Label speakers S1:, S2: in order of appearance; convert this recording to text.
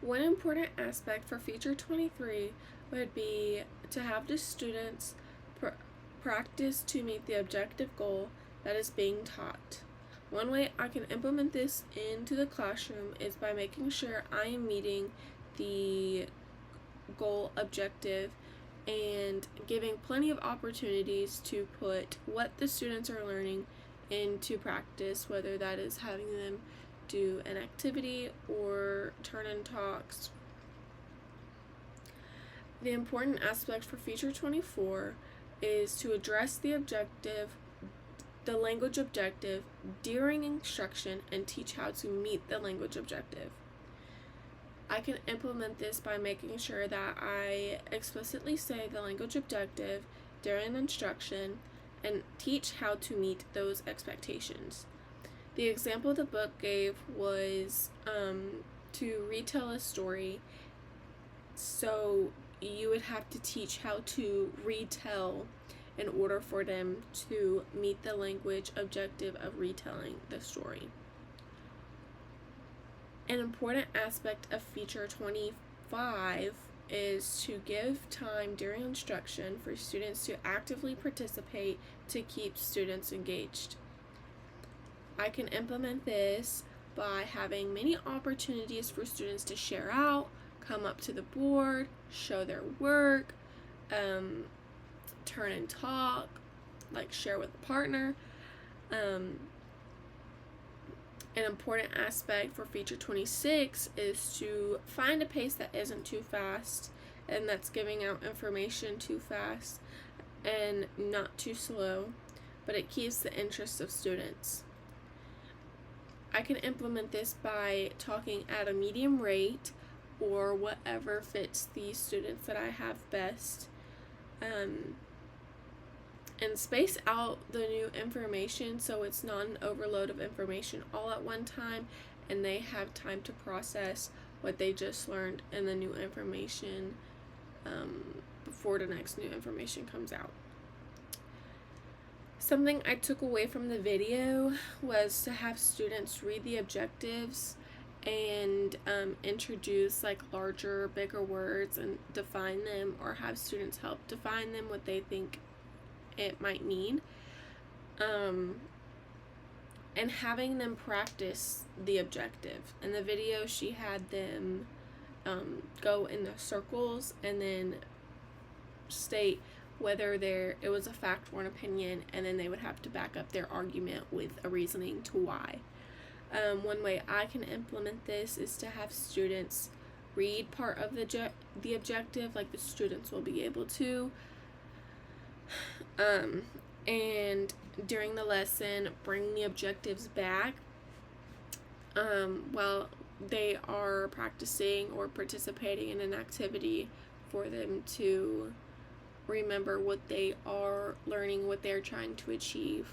S1: One important aspect for Feature 23 would be to have the students practice to meet the objective goal that is being taught. One way I can implement this into the classroom is by making sure I am meeting the goal objective and giving plenty of opportunities to put what the students are learning into practice, whether that is having them do an activity or turn in talks. The important aspect for Feature 24 is to address the language objective during instruction and teach how to meet the language objective. I can implement this by making sure that I explicitly say the language objective during instruction and teach how to meet those expectations. The example the book gave was to retell a story, so you would have to teach how to retell in order for them to meet the language objective of retelling the story. An important aspect of Feature 25 is to give time during instruction for students to actively participate to keep students engaged. I can implement this by having many opportunities for students to share out, come up to the board, show their work, turn and talk, like share with a partner. An important aspect for Feature 26 is to find a pace that isn't too fast and that's giving out information too fast and not too slow, but it keeps the interest of students. I can implement this by talking at a medium rate or whatever fits the students that I have best, and space out the new information so it's not an overload of information all at one time and they have time to process what they just learned and the new information before the next new information comes out. Something I took away from the video was to have students read the objectives and introduce like larger, bigger words and define them, or have students help define them, what they think it might mean, and having them practice the objective. In the video, she had them go in the circles and then state whether it was a fact or an opinion, and then they would have to back up their argument with a reasoning to why. One way I can implement this is to have students read part of the objective, like the students will be able to, and during the lesson bring the objectives back while they are practicing or participating in an activity, for them to remember what they are learning, what they're trying to achieve.